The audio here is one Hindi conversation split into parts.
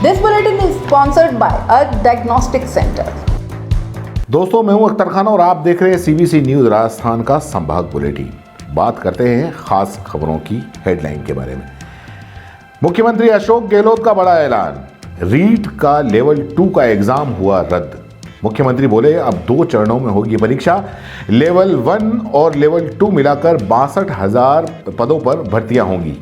This bulletin is sponsored by a diagnostic center. दोस्तों, मैं हूं अख्तर खान और आप देख रहे हैं सीबीसी न्यूज राजस्थान का संभाग बुलेटिन। बात करते हैं खास खबरों की हेडलाइन के बारे में। मुख्यमंत्री अशोक गहलोत का बड़ा ऐलान, रीट का लेवल 2 का एग्जाम हुआ रद्द। मुख्यमंत्री बोले अब 2 चरणों में होगी परीक्षा, लेवल 1 और लेवल 2 मिलाकर 62,000 पदों पर भर्तियां होंगी।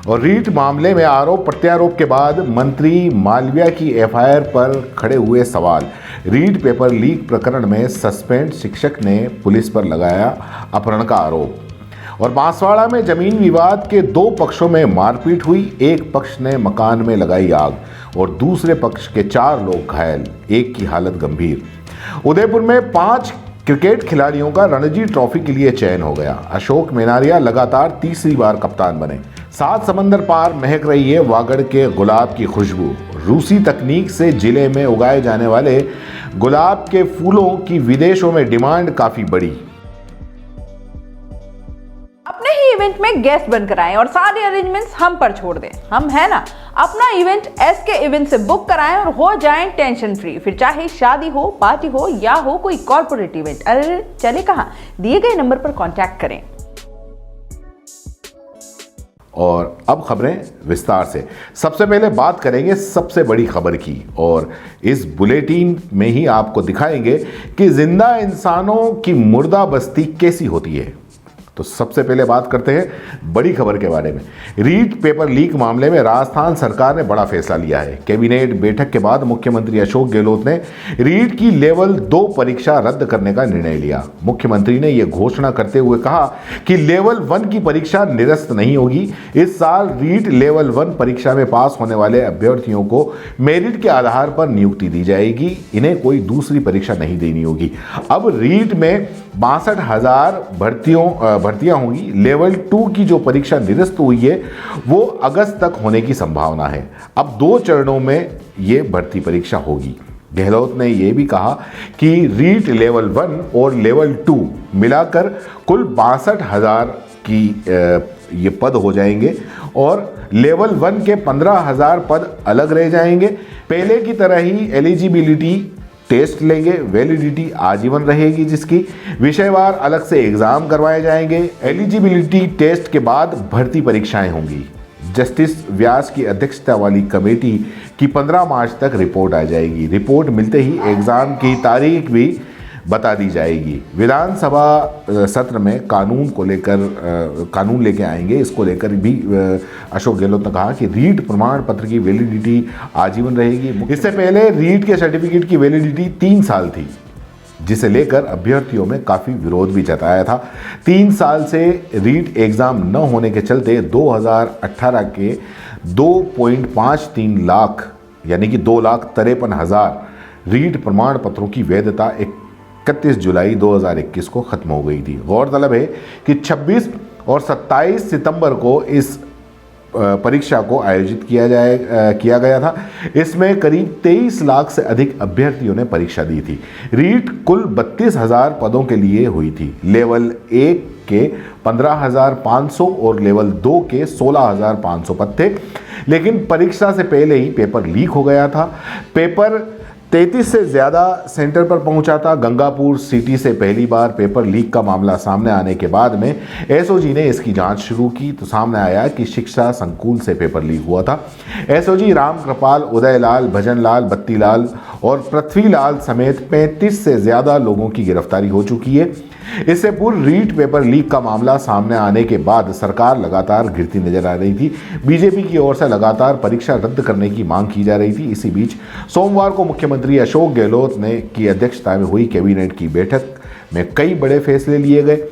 और रीट मामले में आरोप प्रत्यारोप के बाद मंत्री मालविया की एफआईआर पर खड़े हुए सवाल। रीट पेपर लीक प्रकरण में सस्पेंड शिक्षक ने पुलिस पर लगाया अपहरण का आरोप। और बांसवाड़ा में जमीन विवाद के 2 पक्षों में मारपीट हुई। एक पक्ष ने मकान में लगाई आग और दूसरे पक्ष के 4 लोग घायल, एक की हालत गंभीर। उदयपुर में 5 क्रिकेट खिलाड़ियों का रणजी ट्रॉफी के लिए चयन हो गया। अशोक मेनारिया लगातार तीसरी बार कप्तान बने। 7 समंदर पार महक रही है वागड़ के गुलाब की खुशबू। रूसी तकनीक से जिले में उगाए जाने वाले गुलाब के फूलों की विदेशों में डिमांड काफी बढ़ी। अपने ही इवेंट में गेस्ट बनकर आएं और सारे अरेंजमेंट्स हम पर छोड़ दें। हम है ना, अपना इवेंट एसके इवेंट से बुक कराएं और हो जाएं टेंशन फ्री। फिर चाहे शादी हो, पार्टी हो या हो कोई कॉर्पोरेट इवेंट, अरे चले कहां, दिए गए नंबर पर कांटेक्ट करें। और अब खबरें विस्तार से। सबसे पहले बात करेंगे सबसे बड़ी खबर की और इस बुलेटिन में ही आपको दिखाएंगे कि जिंदा इंसानों की मुर्दा बस्ती कैसी होती है। तो सबसे पहले बात करते हैं बड़ी खबर के बारे में। रीट पेपर लीक मामले में राजस्थान सरकार ने बड़ा फैसला लिया है। कैबिनेट बैठक के बाद मुख्यमंत्री अशोक गहलोत ने रीट की लेवल 2 परीक्षा रद्द करने का निर्णय लिया। मुख्यमंत्री ने यह घोषणा करते हुए कहा कि लेवल 1 की परीक्षा निरस्त नहीं होगी। इस साल रीट लेवल 1 परीक्षा में पास होने वाले अभ्यर्थियों को मेरिट के आधार पर नियुक्ति दी जाएगी। इन्हें कोई दूसरी परीक्षा नहीं देनी होगी। अब रीट में 62,000 भर्तियां होंगी। लेवल 2 की जो परीक्षा निरस्त हुई है वो अगस्त तक होने की संभावना है। अब 2 चरणों में ये भर्ती परीक्षा होगी। गहलोत ने यह भी कहा कि रीट लेवल 1 और लेवल 2 मिलाकर कुल 62,000 की ये पद हो जाएंगे और लेवल 1 के 15,000 पद अलग रह जाएंगे। पहले की तरह ही एलिजिबिलिटी टेस्ट लेंगे, वैलिडिटी आजीवन रहेगी, जिसकी विषयवार अलग से एग्जाम करवाए जाएंगे। एलिजिबिलिटी टेस्ट के बाद भर्ती परीक्षाएं होंगी। जस्टिस व्यास की अध्यक्षता वाली कमेटी की 15 मार्च तक रिपोर्ट आ जाएगी। रिपोर्ट मिलते ही एग्जाम की तारीख भी बता दी जाएगी। विधानसभा सत्र में कानून लेके आएंगे। इसको लेकर भी अशोक गहलोत ने कहा कि रीट प्रमाण पत्र की वैलिडिटी आजीवन रहेगी। इससे पहले रीट के सर्टिफिकेट की वैलिडिटी 3 साल थी, जिसे लेकर अभ्यर्थियों में काफ़ी विरोध भी जताया था। 3 साल से रीट एग्ज़ाम न होने के चलते 2018 के 2.53 लाख यानी कि 2,53,000 रीट प्रमाण पत्रों की वैधता 31 जुलाई 2021 को खत्म हो गई थी। गौरतलब है कि 26 और 27 सितंबर को इस परीक्षा को आयोजित किया गया था। इसमें करीब 23 लाख से अधिक अभ्यर्थियों ने परीक्षा दी थी। रीट कुल 32,000 पदों के लिए हुई थी। लेवल 1 के 15,500 और लेवल 2 के 16,500 पद थे, लेकिन परीक्षा से पहले ही पेपर लीक हो गया था। पेपर 33 से ज़्यादा सेंटर पर पहुंचा था। गंगापुर सिटी से पहली बार पेपर लीक का मामला सामने आने के बाद में एसओजी ने इसकी जांच शुरू की तो सामने आया कि शिक्षा संकुल से पेपर लीक हुआ था। एसओजी राम कृपाल, उदयलाल, भजनलाल, बत्तीलाल और पृथ्वीलाल समेत 35 से ज़्यादा लोगों की गिरफ्तारी हो चुकी है। इससे पूर्व रीट पेपर लीक का मामला सामने आने के बाद सरकार लगातार गिरती नजर आ रही थी। बीजेपी की ओर से लगातार परीक्षा रद्द करने की मांग की जा रही थी। इसी बीच सोमवार को मुख्यमंत्री अशोक गहलोत ने की अध्यक्षता में हुई कैबिनेट की बैठक में कई बड़े फैसले लिए गए।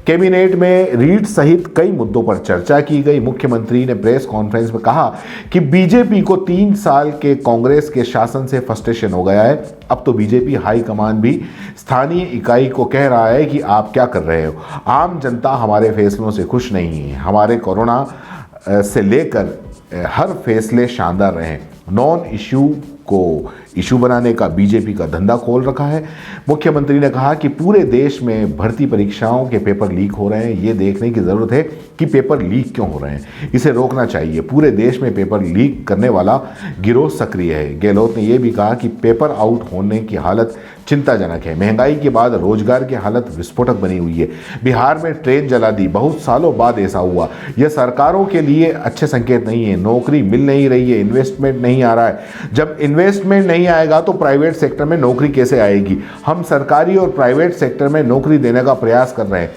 कैबिनेट में रीट सहित कई मुद्दों पर चर्चा की गई। मुख्यमंत्री ने प्रेस कॉन्फ्रेंस में कहा कि बीजेपी को 3 साल के कांग्रेस के शासन से फ्रस्ट्रेशन हो गया है। अब तो बीजेपी हाईकमान भी स्थानीय इकाई को कह रहा है कि आप क्या कर रहे हो। आम जनता हमारे फैसलों से खुश नहीं है। हमारे कोरोना से लेकर हर फैसले शानदार रहे। नॉन इश्यू को इशू बनाने का बीजेपी का धंधा खोल रखा है। मुख्यमंत्री ने कहा कि पूरे देश में भर्ती परीक्षाओं के पेपर लीक हो रहे हैं। ये देखने की ज़रूरत है कि पेपर लीक क्यों हो रहे हैं, इसे रोकना चाहिए। पूरे देश में पेपर लीक करने वाला गिरोह सक्रिय है। गहलोत ने यह भी कहा कि पेपर आउट होने की हालत चिंताजनक है। महंगाई के बाद रोजगार की हालत विस्फोटक बनी हुई है। बिहार में ट्रेन जला दी, बहुत सालों बाद ऐसा हुआ। यह सरकारों के लिए अच्छे संकेत नहीं है। नौकरी मिल नहीं रही है, इन्वेस्टमेंट नहीं आ रहा है। जब इन्वेस्टमेंट नहीं आएगा तो प्राइवेट सेक्टर में नौकरी कैसे आएगी? हम सरकारी और प्राइवेट सेक्टर में नौकरी देने का प्रयास कर रहे हैं।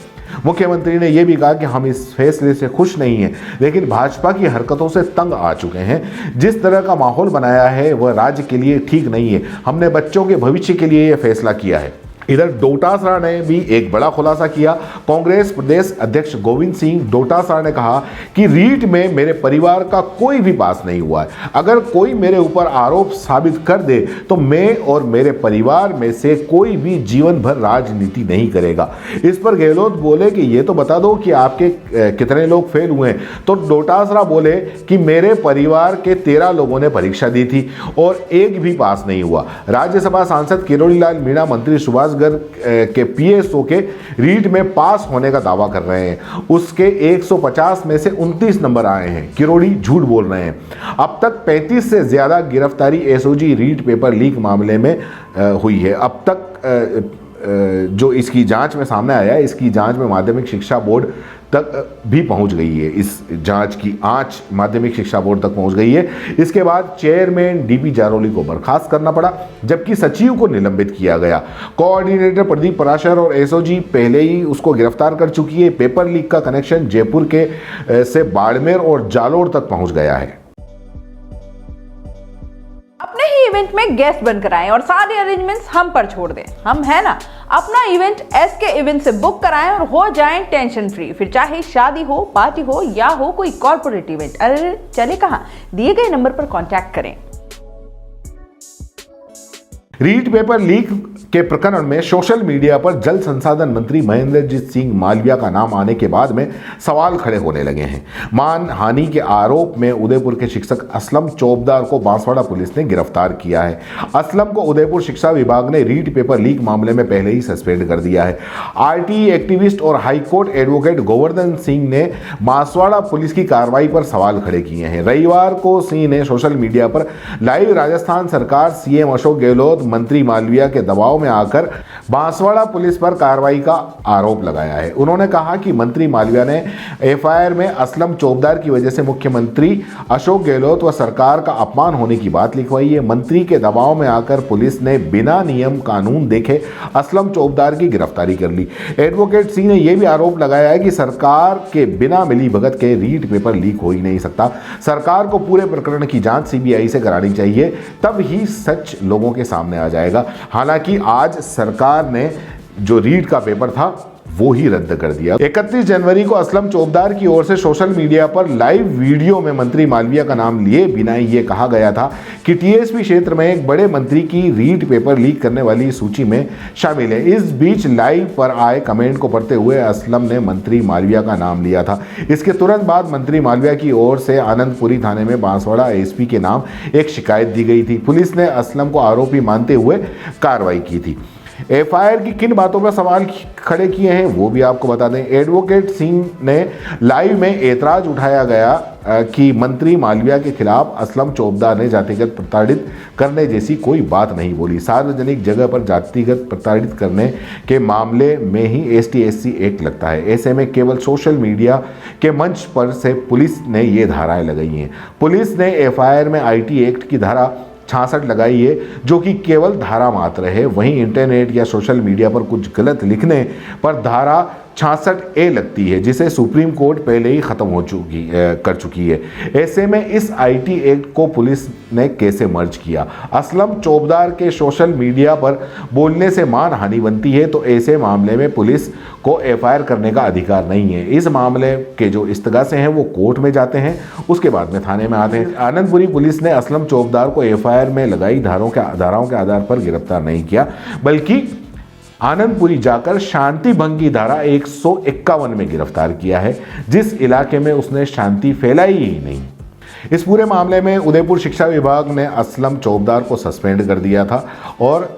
मुख्यमंत्री ने यह भी कहा कि हम इस फैसले से खुश नहीं हैं, लेकिन भाजपा की हरकतों से तंग आ चुके हैं। जिस तरह का माहौल बनाया है वह राज्य के लिए ठीक नहीं है। हमने बच्चों के भविष्य के लिए यह फैसला किया है। इधर डोटासरा ने भी एक बड़ा खुलासा किया। कांग्रेस प्रदेश अध्यक्ष गोविंद सिंह डोटासरा ने कहा कि रीट में मेरे परिवार का कोई भी पास नहीं हुआ है। अगर कोई मेरे ऊपर आरोप साबित कर दे तो मैं और मेरे परिवार में से कोई भी जीवन भर राजनीति नहीं करेगा। इस पर गहलोत बोले कि ये तो बता दो कि आपके कितने लोग फेल हुए हैं। तो डोटासरा बोले कि मेरे परिवार के 13 लोगों ने परीक्षा दी थी और एक भी पास नहीं हुआ। राज्यसभा सांसद किरोड़ी लाल मीणा मंत्री सुभाष के पीएसओ के रीट में पास होने का दावा कर रहे हैं। उसके 150 में से 29 नंबर आए हैं। किरोड़ी झूठ बोल रहे हैं। अब तक 35 से ज्यादा गिरफ्तारी एसओजी रीट पेपर लीक मामले में हुई है। अब तक जो इसकी जांच में सामने आया है, इसकी जांच में माध्यमिक शिक्षा बोर्ड तक भी पहुंच गई है। इस जांच की आंच माध्यमिक शिक्षा बोर्ड तक पहुंच गई है। इसके बाद चेयरमैन डीपी जारोली को बर्खास्त करना पड़ा, जबकि सचिव को निलंबित किया गया। कोऑर्डिनेटर प्रदीप पराशर और एसओजी पहले ही उसको गिरफ्तार कर चुकी है। पेपर लीक का कनेक्शन जयपुर के से बाड़मेर और जालोर तक पहुंच गया है। अपने ही इवेंट में गेस्ट बनकर आएं और सारे अरेंजमेंट्स हम पर छोड़ दें। हम है ना, अपना इवेंट एसके इवेंट से बुक कराएं और हो जाएं टेंशन फ्री। फिर चाहे शादी हो, पार्टी हो या हो कोई कॉर्पोरेट इवेंट। अरे चले कहां, दिए गए नंबर पर कांटेक्ट करें। रीट पेपर लीक के प्रकरण में सोशल मीडिया पर जल संसाधन मंत्री महेंद्रजीत सिंह मालविया का नाम आने के बाद में सवाल खड़े होने लगे हैं। मानहानि के आरोप में उदयपुर के शिक्षक असलम चौबदार को बांसवाड़ा पुलिस ने गिरफ्तार किया है। असलम को उदयपुर शिक्षा विभाग ने रीट पेपर लीक मामले में पहले ही सस्पेंड कर दिया है। आरटीई एक्टिविस्ट और हाईकोर्ट एडवोकेट गोवर्धन सिंह ने बांसवाड़ा पुलिस की कार्रवाई पर सवाल खड़े किए हैं। रविवार को सिंह ने सोशल मीडिया पर लाइव राजस्थान सरकार, सीएम अशोक गहलोत, मंत्री मालविया के दबाव में आकर बांसवाड़ा पुलिस पर कार्रवाई का आरोप लगाया है। उन्होंने कहा कि मंत्री मालविया ने एफआईआर में असलम चौबदार की वजह से मुख्यमंत्री अशोक गहलोत व सरकार का अपमान होने की बात लिखवाई है। मंत्री के दबाव में आकर पुलिस ने बिना नियम कानून देखे असलम चौबदार की गिरफ्तारी कर ली। एडवोकेट सिंह ने यह भी आरोप लगाया है कि सरकार के बिना मिलीभगत के रीट पेपर लीक हो ही नहीं सकता। सरकार को पूरे प्रकरण की जांच सीबीआई से करानी चाहिए, तब ही सच लोगों के सामने आ जाएगा। हालांकि आज सरकार ने जो रीट का पेपर था वो ही रद्द कर दिया। 31 जनवरी को असलम चौबदार की ओर से सोशल मीडिया पर लाइव वीडियो में मंत्री मालविया का नाम लिए बिना ही ये कहा गया था कि टीएसपी क्षेत्र में एक बड़े मंत्री की रीट पेपर लीक करने वाली सूची में शामिल है। इस बीच लाइव पर आए कमेंट को पढ़ते हुए असलम ने मंत्री मालविया का नाम लिया था। इसके तुरंत बाद मंत्री मालविया की ओर से आनंदपुरी थाने में बांसवाड़ा एसपी के नाम एक शिकायत दी गई थी। पुलिस ने असलम को आरोपी मानते हुए कार्रवाई की थी। एफआईआर की किन बातों पर सवाल खड़े किए हैं वो भी आपको बता दें। एडवोकेट सिंह ने लाइव में ऐतराज उठाया गया कि मंत्री मालविया के खिलाफ असलम चौबदार ने जातिगत प्रताड़ित करने जैसी कोई बात नहीं बोली। सार्वजनिक जगह पर जातिगत प्रताड़ित करने के मामले में ही ST/SC एक्ट लगता है। ऐसे में केवल सोशल मीडिया के मंच पर से पुलिस ने ये धाराएं लगाई हैं। पुलिस ने एफआईआर में IT एक्ट की धारा 66 लगाई है, जो कि केवल धारा मात्र है। वहीं इंटरनेट या सोशल मीडिया पर कुछ गलत लिखने पर धारा 66A लगती है, जिसे सुप्रीम कोर्ट पहले ही खत्म कर चुकी है। ऐसे में इस IT एक्ट को पुलिस ने कैसे मर्ज किया? असलम चौबदार के सोशल मीडिया पर बोलने से मानहानि बनती है, तो ऐसे मामले में पुलिस को FIR करने का अधिकार नहीं है। इस मामले के जो इस्तगासे हैं वो कोर्ट में जाते हैं, उसके बाद में थाने में आते हैं। आनंदपुरी पुलिस ने असलम चौबदार को FIR में लगाई धाराओं के आधार पर गिरफ्तार नहीं किया, बल्कि आनंदपुरी जाकर शांति भंगी धारा 151 में गिरफ्तार किया है, जिस इलाके में उसने शांति फैलाई ही नहीं। इस पूरे मामले में उदयपुर शिक्षा विभाग ने असलम चौबदार को सस्पेंड कर दिया था और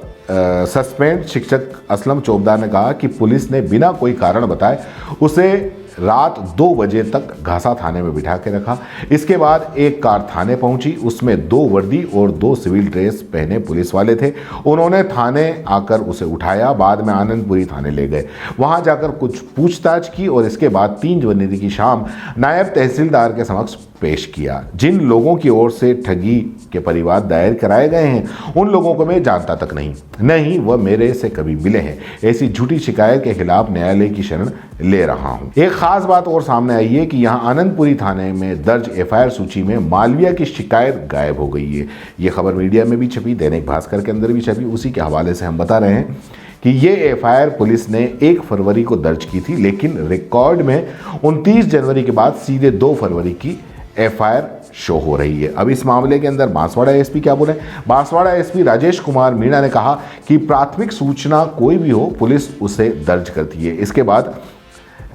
सस्पेंड शिक्षक असलम चौबदार ने कहा कि पुलिस ने बिना कोई कारण बताए उसे रात 2 बजे तक घासा थाने में बिठा के रखा। इसके बाद एक कार थाने पहुंची, उसमें 2 वर्दी और 2 सिविल ड्रेस पहने पुलिस वाले थे। उन्होंने थाने आकर उसे उठाया, बाद में आनंदपुरी थाने ले गए। वहां जाकर कुछ पूछताछ की और इसके बाद 3 जनवरी की शाम नायब तहसीलदार के समक्ष पेश किया। जिन लोगों की ओर से ठगी के परिवार दायर कराए गए हैं उन लोगों को मैं जानता तक नहीं वह मेरे से कभी मिले हैं। ऐसी झूठी शिकायत के खिलाफ न्यायालय की शरण ले रहा हूं। एक खास बात और सामने आई है कि यहां आनंदपुरी थाने में दर्ज एफआईआर सूची में मालविया की शिकायत गायब हो गई है। यह खबर मीडिया में भी छपी, दैनिक भास्कर के अंदर भी छपी। उसी के हवाले से हम बता रहे हैं कि ये एफआईआर पुलिस ने 1 फरवरी को दर्ज की थी, लेकिन रिकॉर्ड में 29 जनवरी के बाद सीधे 2 फरवरी की एफआईआर शो हो रही है। अब इस मामले के अंदर बांसवाड़ा एसपी क्या बोले? बांसवाड़ा एसपी राजेश कुमार मीणा ने कहा कि प्राथमिक सूचना कोई भी हो पुलिस उसे दर्ज करती है। इसके बाद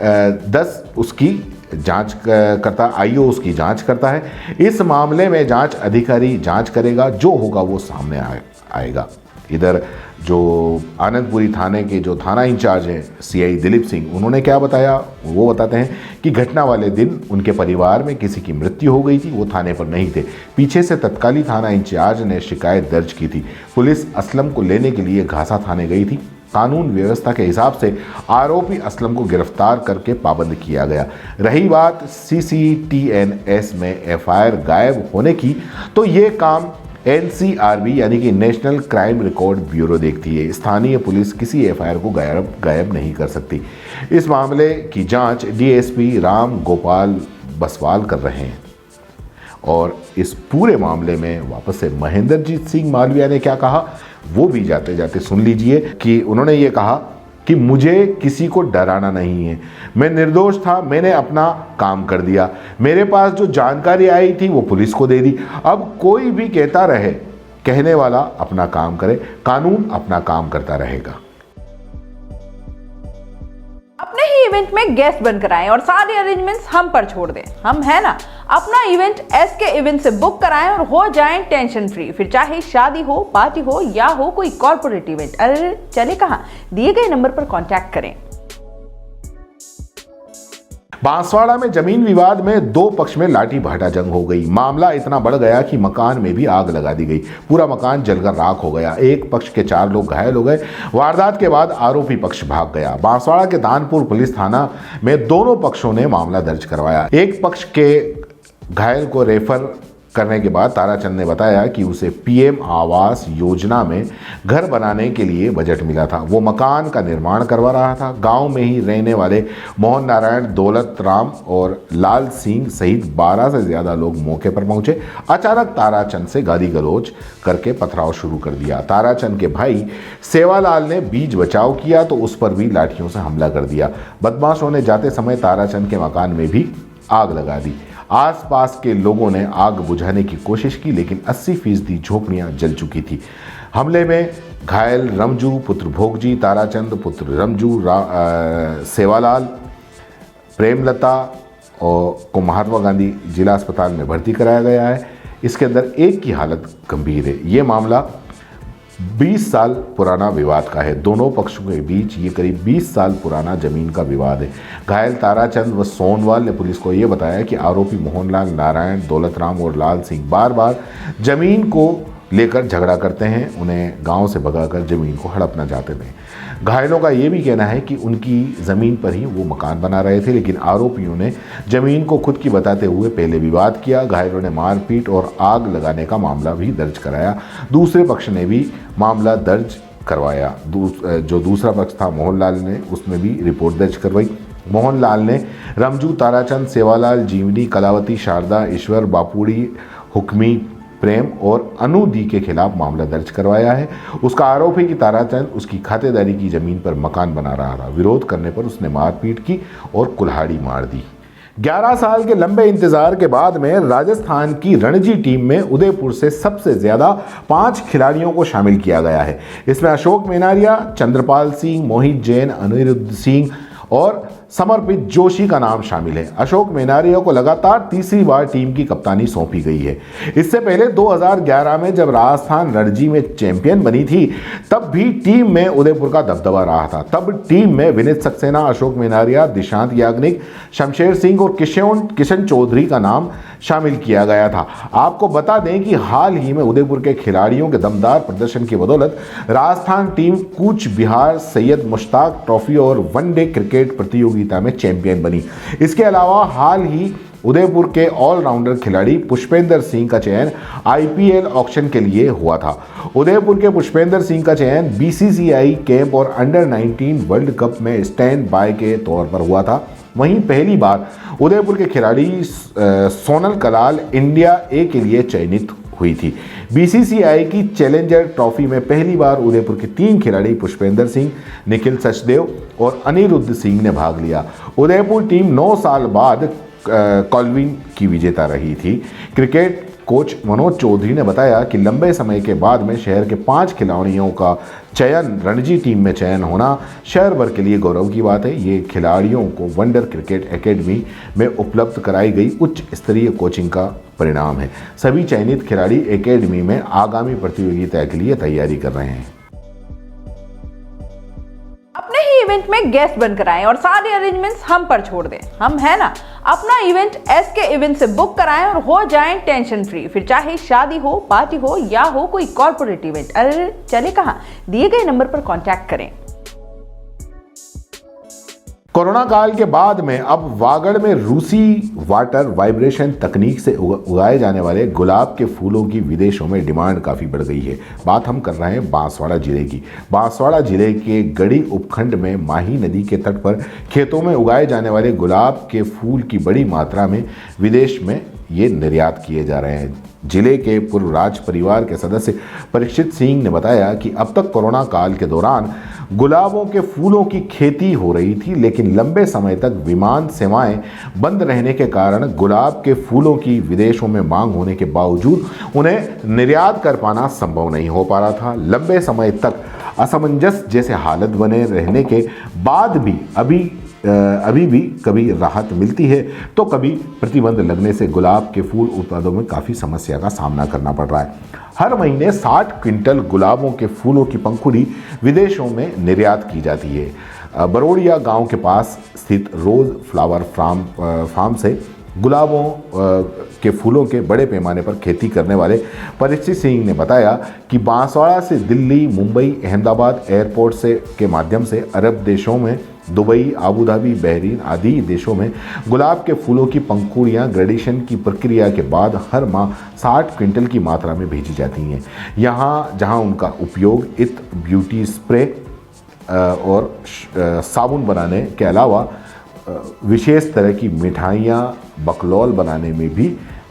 10 उसकी जांच करता, आईओ उसकी जांच करता है। इस मामले में जांच अधिकारी जांच करेगा, जो होगा वो सामने आएगा। इधर जो आनंदपुरी थाने के जो थाना इंचार्ज हैं सीआई दिलीप सिंह, उन्होंने क्या बताया वो बताते हैं कि घटना वाले दिन उनके परिवार में किसी की मृत्यु हो गई थी, वो थाने पर नहीं थे। पीछे से तत्कालीन थाना इंचार्ज ने शिकायत दर्ज की थी। पुलिस असलम को लेने के लिए घासा थाने गई थी। कानून व्यवस्था के हिसाब से आरोपी असलम को गिरफ्तार करके पाबंद किया गया। रही बात CCTNS में एफआईआर गायब होने की, तो ये काम NCRB यानी कि नेशनल क्राइम रिकॉर्ड ब्यूरो देखती है। स्थानीय पुलिस किसी एफआईआर को गायब नहीं कर सकती। इस मामले की जांच DSP राम गोपाल बसवाल कर रहे हैं। और इस पूरे मामले में वापस से महेंद्रजीत सिंह मालविया ने क्या कहा वो भी जाते जाते सुन लीजिए कि उन्होंने ये कहा कि मुझे किसी को डराना नहीं है, मैं निर्दोष था, मैंने अपना काम कर दिया। मेरे पास जो जानकारी आई थी वो पुलिस को दे दी। अब कोई भी कहता रहे, कहने वाला अपना काम करे, कानून अपना काम करता रहेगा। अपने ही इवेंट में गेस्ट बनकर आएं और सारे अरेंजमेंट्स हम पर छोड़ दें। हम है ना, अपना इवेंट SK इवेंट से बुक कराएं और हो जाएं टेंशन फ्री। फिर चाहे शादी हो, पार्टी हो या हो कोई कॉर्पोरेट इवेंट, अरे चले कहां, दिए गए नंबर पर कांटेक्ट करें। बांसवाड़ा में जमीन विवाद में 2 पक्ष में लाठी भाटा जंग हो गई। मामला इतना बढ़ गया कि मकान में भी आग लगा दी गई। पूरा मकान जलकर राख हो गया। एक पक्ष के 4 लोग घायल हो गए। वारदात के बाद आरोपी पक्ष भाग गया। बांसवाड़ा के दानपुर पुलिस थाना में दोनों पक्षों ने मामला दर्ज करवाया। एक पक्ष के घायल को रेफर करने के बाद ताराचंद ने बताया कि उसे PM आवास योजना में घर बनाने के लिए बजट मिला था। वो मकान का निर्माण करवा रहा था। गांव में ही रहने वाले मोहन नारायण, दौलत राम और लाल सिंह सहित 12 से ज़्यादा लोग मौके पर पहुंचे। अचानक ताराचंद से गाली गलौज करके पथराव शुरू कर दिया। ताराचंद के भाई सेवालाल ने बीच बचाव किया तो उस पर भी लाठियों से हमला कर दिया। बदमाशों ने जाते समय ताराचंद के मकान में भी आग लगा दी। आसपास के लोगों ने आग बुझाने की कोशिश की, लेकिन 80% झोपड़ियां जल चुकी थी। हमले में घायल रमजू पुत्र भोगजी, ताराचंद पुत्र रमजू, सेवालाल, प्रेमलता को महात्मा गांधी जिला अस्पताल में भर्ती कराया गया है। इसके अंदर एक की हालत गंभीर है। ये मामला 20 साल पुराना विवाद का है। दोनों पक्षों के बीच ये करीब 20 साल पुराना जमीन का विवाद है। घायल ताराचंद व सोनवाल ने पुलिस को ये बताया कि आरोपी मोहनलाल, नारायण, दौलत राम और लाल सिंह बार बार जमीन को लेकर झगड़ा करते हैं, उन्हें गांव से भगाकर जमीन को हड़पना चाहते थे। घायलों का ये भी कहना है कि उनकी ज़मीन पर ही वो मकान बना रहे थे, लेकिन आरोपियों ने ज़मीन को खुद की बताते हुए पहले विवाद किया। घायलों ने मारपीट और आग लगाने का मामला भी दर्ज कराया। दूसरे पक्ष ने भी मामला दर्ज करवाया। जो दूसरा पक्ष था मोहनलाल ने, उसमें भी रिपोर्ट दर्ज करवाई। मोहनलाल ने रमजू, ताराचंद, सेवालाल, जीवनी, कलावती, शारदा, ईश्वर, बापूड़ी, हुक्मी, प्रेम और अनुदी के खिलाफ मामला दर्ज करवाया है। उसका आरोप है कि ताराचंद उसकी खातेदारी की जमीन पर मकान बना रहा था। विरोध करने पर उसने मारपीट की और कुल्हाड़ी मार दी। 11 साल के लंबे इंतजार के बाद में राजस्थान की रणजी टीम में उदयपुर से सबसे ज्यादा 5 खिलाड़ियों को शामिल किया गया है। इसमें अशोक मेनारिया, चंद्रपाल सिंह, मोहित जैन, अनिरुद्ध सिंह और समर्पित जोशी का नाम शामिल है। अशोक मेनारिया को लगातार तीसरी बार टीम की कप्तानी सौंपी गई है। इससे पहले 2011 में जब राजस्थान रणजी में चैंपियन बनी थी तब भी टीम में उदयपुर का दबदबा रहा था। तब टीम में विनीत सक्सेना, अशोक मेनारिया, दिशांत याग्निक, शमशेर सिंह और किशन चौधरी का नाम शामिल किया गया था। आपको बता दें कि हाल ही में उदयपुर के खिलाड़ियों के दमदार प्रदर्शन की बदौलत राजस्थान टीम कूच बिहार सैयद मुश्ताक ट्रॉफी और वनडे क्रिकेट प्रतियोगिता में चैंपियन बनी। इसके अलावा हाल ही उदयपुर के ऑलराउंडर खिलाड़ी पुष्पेंद्र सिंह का चयन आईपीएल ऑक्शन के लिए हुआ था। उदयपुर के पुष्पेंद्र सिंह का चयन बीसीसीआई कैंप और अंडर-19 वर्ल्ड कप में स्टैंड बाय के तौर पर हुआ था। वहीं पहली बार उदयपुर के खिलाड़ी सोनल कलाल इंडिया ए के लिए चयनित हुई थी। बीसीसीआई की चैलेंजर ट्रॉफी में पहली बार उदयपुर के 3 खिलाड़ी पुष्पेंद्र सिंह, निखिल सचदेव और अनिरुद्ध सिंह ने भाग लिया। उदयपुर टीम 9 साल बाद कॉल्विन की विजेता रही थी। क्रिकेट कोच मनोज चौधरी ने बताया कि लंबे समय के बाद में शहर के 5 खिलाड़ियों का चयन रणजी टीम में चयन होना शहर भर के लिए गौरव की बात है। ये खिलाड़ियों को वंडर क्रिकेट एकेडमी में उपलब्ध कराई गई उच्च स्तरीय कोचिंग का परिणाम है। सभी चयनित खिलाड़ी एकेडमी में आगामी प्रतियोगिता के लिए तैयारी कर रहे हैं। अपने ही इवेंट में गेस्ट बनकर आएं और सारे अरेंजमेंट्स हम पर छोड़ दें। हम है ना, अपना इवेंट एसके इवेंट से बुक कराएं और हो जाएं टेंशन फ्री। फिर चाहे शादी हो, पार्टी हो या हो कोई कॉर्पोरेट इवेंट। अरे चले कहां, दिए गए नंबर पर कांटेक्ट करें। कोरोना काल के बाद में अब वागड़ में रूसी वाटर वाइब्रेशन तकनीक से उगाए जाने वाले गुलाब के फूलों की विदेशों में डिमांड काफ़ी बढ़ गई है। बात हम कर रहे हैं बांसवाड़ा जिले की। बांसवाड़ा जिले के गढ़ी उपखंड में माही नदी के तट पर खेतों में उगाए जाने वाले गुलाब के फूल की बड़ी मात्रा में विदेश में ये निर्यात किए जा रहे हैं। जिले के पूर्व राज परिवार के सदस्य परीक्षित सिंह ने बताया कि अब तक कोरोना काल के दौरान गुलाबों के फूलों की खेती हो रही थी, लेकिन लंबे समय तक विमान सेवाएं बंद रहने के कारण गुलाब के फूलों की विदेशों में मांग होने के बावजूद उन्हें निर्यात कर पाना संभव नहीं हो पा रहा था। लंबे समय तक असमंजस जैसे हालत बने रहने के बाद भी अभी भी कभी राहत मिलती है तो कभी प्रतिबंध लगने से गुलाब के फूल उत्पादों में काफ़ी समस्या का सामना करना पड़ रहा है। हर महीने 60 क्विंटल गुलाबों के फूलों की पंखुड़ी विदेशों में निर्यात की जाती है। बरोड़िया गांव के पास स्थित रोज फ्लावर फार्म से गुलाबों के फूलों के बड़े पैमाने पर खेती करने वाले परीक्षित सिंह ने बताया कि बांसवाड़ा से दिल्ली, मुंबई, अहमदाबाद एयरपोर्ट के माध्यम से अरब देशों में, दुबई, आबू धाबी, बहरीन आदि देशों में गुलाब के फूलों की पंखुड़ियाँ ग्रेडेशन की प्रक्रिया के बाद हर माह 60 क्विंटल की मात्रा में भेजी जाती हैं। जहां उनका उपयोग इत्र, ब्यूटी स्प्रे और साबुन बनाने के अलावा विशेष तरह की मिठाइयाँ बकलौल बनाने में भी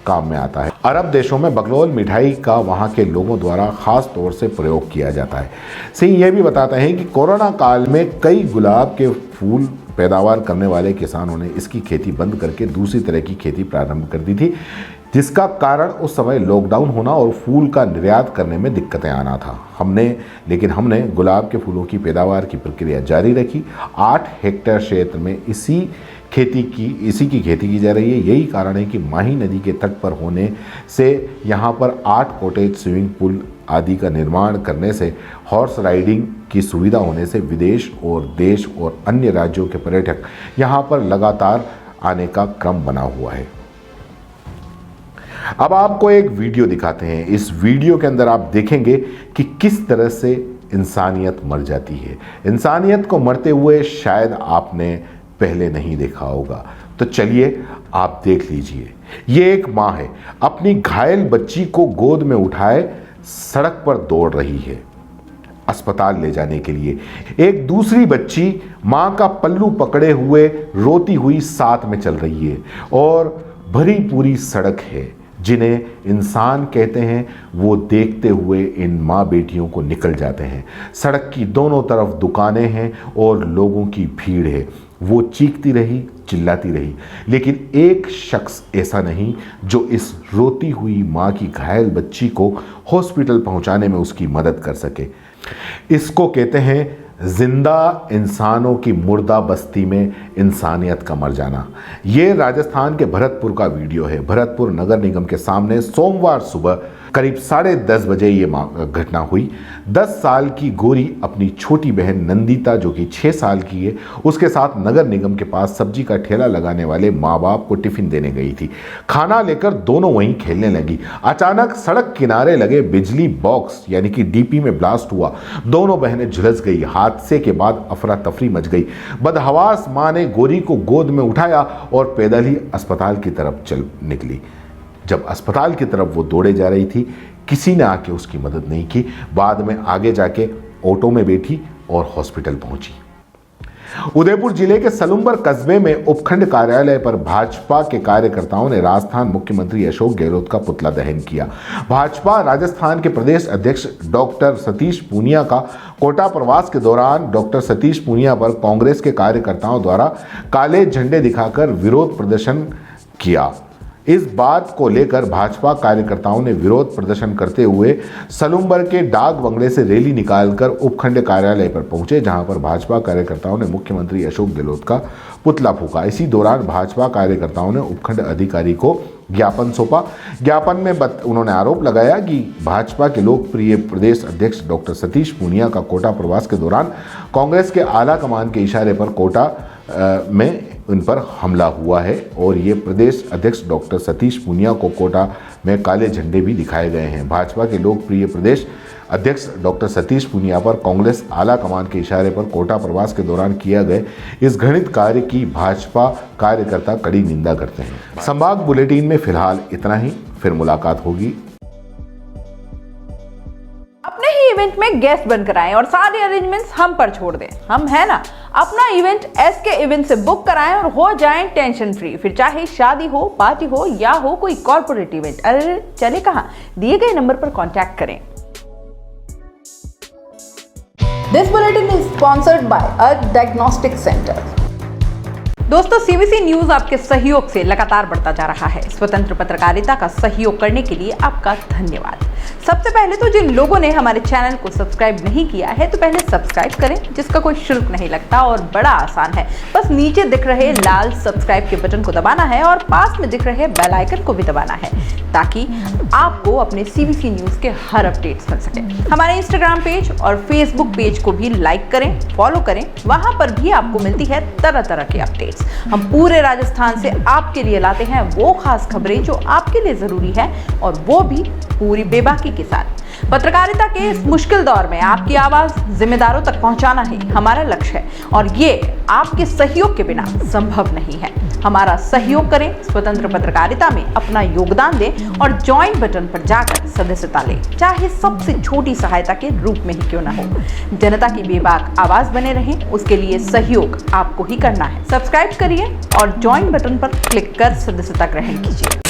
काम में आता है। अरब देशों में बकलौल मिठाई का वहाँ के लोगों द्वारा खास तौर से प्रयोग किया जाता है। सिंह यह भी बताते हैं कि कोरोना काल में कई गुलाब के फूल पैदावार करने वाले किसानों ने इसकी खेती बंद करके दूसरी तरह की खेती प्रारंभ कर दी थी, जिसका कारण उस समय लॉकडाउन होना और फूल का निर्यात करने में दिक्कतें आना था। लेकिन हमने गुलाब के फूलों की पैदावार की प्रक्रिया जारी रखी। 8 हेक्टेयर क्षेत्र में इसी की खेती की जा रही है। यही कारण है कि माही नदी के तट पर होने से यहाँ पर 8 कॉटेज, स्विमिंग पूल आदि का निर्माण करने से, हॉर्स राइडिंग की सुविधा होने से विदेश और देश और अन्य राज्यों के पर्यटक यहाँ पर लगातार आने का क्रम बना हुआ है। अब आपको एक वीडियो दिखाते हैं। इस वीडियो के अंदर आप देखेंगे कि किस तरह से इंसानियत मर जाती है। इंसानियत को मरते हुए शायद आपने पहले नहीं देखा होगा, तो चलिए आप देख लीजिए। ये एक माँ है, अपनी घायल बच्ची को गोद में उठाए सड़क पर दौड़ रही है अस्पताल ले जाने के लिए। एक दूसरी बच्ची माँ का पल्लू पकड़े हुए रोती हुई साथ में चल रही है और भरी पूरी सड़क है। जिन्हें इंसान कहते हैं वो देखते हुए इन माँ बेटियों को निकल जाते हैं। सड़क की दोनों तरफ दुकानें हैं और लोगों की भीड़ है। वो चीखती रही, चिल्लाती रही, लेकिन एक शख्स ऐसा नहीं जो इस रोती हुई माँ की घायल बच्ची को हॉस्पिटल पहुंचाने में उसकी मदद कर सके। इसको कहते हैं जिंदा इंसानों की मुर्दा बस्ती में इंसानियत का मर जाना। ये राजस्थान के भरतपुर का वीडियो है। भरतपुर नगर निगम के सामने सोमवार सुबह करीब 10:30 बजे ये घटना हुई। 10 साल की गोरी अपनी छोटी बहन नंदिता, जो कि 6 साल की है, उसके साथ नगर निगम के पास सब्जी का ठेला लगाने वाले माँ बाप को टिफिन देने गई थी। खाना लेकर दोनों वहीं खेलने लगी। अचानक सड़क किनारे लगे बिजली बॉक्स यानी कि डीपी में ब्लास्ट हुआ। दोनों बहनें झुलस गई। हादसे के बाद अफरा तफरी मच गई। बदहवास मां ने गोरी को गोद में उठाया और पैदल ही अस्पताल की तरफ चल निकली। जब अस्पताल की तरफ वो दौड़े जा रही थी, किसी ने आके उसकी मदद नहीं की। बाद में आगे जाके ऑटो में बैठी और हॉस्पिटल पहुंची। उदयपुर जिले के सलुम्बर कस्बे में उपखंड कार्यालय पर भाजपा के कार्यकर्ताओं ने राजस्थान मुख्यमंत्री अशोक गहलोत का पुतला दहन किया। भाजपा राजस्थान के प्रदेश अध्यक्ष डॉक्टर सतीश पूनिया का कोटा प्रवास के दौरान डॉक्टर सतीश पूनिया पर कांग्रेस के कार्यकर्ताओं द्वारा काले झंडे दिखाकर विरोध प्रदर्शन किया। इस बात को लेकर भाजपा कार्यकर्ताओं ने विरोध प्रदर्शन करते हुए सलुम्बर के डाक बंगले से रैली निकालकर उपखंड कार्यालय पर पहुंचे, जहां पर भाजपा कार्यकर्ताओं ने मुख्यमंत्री अशोक गहलोत का पुतला फूंका। इसी दौरान भाजपा कार्यकर्ताओं ने उपखंड अधिकारी को ज्ञापन सौंपा। ज्ञापन में उन्होंने आरोप लगाया कि भाजपा के लोकप्रिय प्रदेश अध्यक्ष डॉक्टर सतीश पूनिया का कोटा प्रवास के दौरान कांग्रेस के आला कमान के इशारे पर कोटा में उन पर हमला हुआ है और ये प्रदेश अध्यक्ष डॉक्टर सतीश पूनिया को कोटा में काले झंडे भी दिखाए गए हैं। भाजपा के लोकप्रिय प्रदेश अध्यक्ष डॉक्टर सतीश पूनिया पर कांग्रेस आला कमान के इशारे पर कोटा प्रवास के दौरान किया गए इस घृणित कार्य की भाजपा कार्यकर्ता कड़ी निंदा करते हैं। संभाग बुलेटिन में फिलहाल इतना ही। फिर मुलाकात होगी। अपने ही इवेंट में गेस्ट बनकर आएं और सारे अरेंजमेंट्स हम पर छोड़ दें। हम है ना। अपना इवेंट एसके इवेंट से बुक कराएं और हो जाएं टेंशन फ्री। फिर चाहे शादी हो, पार्टी हो या हो कोई कॉर्पोरेट इवेंट। अरे चले कहाँ, दिए गए नंबर पर कांटेक्ट करें। This bulletin is sponsored by a diagnostic centre. दोस्तों, सीबीसी न्यूज आपके सहयोग से लगातार बढ़ता जा रहा है। स्वतंत्र पत्रकारिता का सहयोग करने के लिए आपका धन्यवाद। सबसे पहले तो जिन लोगों ने हमारे चैनल को सब्सक्राइब नहीं किया है, तो पहले सब्सक्राइब करें, जिसका कोई शुल्क नहीं लगता और बड़ा आसान है। बस नीचे दिख रहे लाल सब्सक्राइब के बटन को दबाना है और पास में दिख रहे बेल आइकन को भी दबाना है, ताकि आपको अपने सीबीसी न्यूज के हर अपडेट्स मिल सके। हमारे इंस्टाग्राम पेज और फेसबुक पेज को भी लाइक करें, फॉलो करें। वहां पर भी आपको मिलती है तरह तरह की अपडेट्स। हम पूरे राजस्थान से आपके लिए लाते हैं वो खास खबरें जो आपके लिए जरूरी है, और वो भी पूरी बेबाकी के साथ। पत्रकारिता के इस मुश्किल दौर में आपकी आवाज जिम्मेदारों तक पहुंचाना ही हमारा लक्ष्य है, और ये आपके सहयोग के बिना संभव नहीं है। हमारा सहयोग करें, स्वतंत्र पत्रकारिता में अपना योगदान दें और ज्वाइन बटन पर जाकर सदस्यता लें, चाहे सबसे छोटी सहायता के रूप में ही क्यों ना हो। जनता की बेबाक आवाज बने रहें, उसके लिए सहयोग आपको ही करना है। सब्सक्राइब करिए और ज्वाइन बटन पर क्लिक कर सदस्यता ग्रहण कीजिए।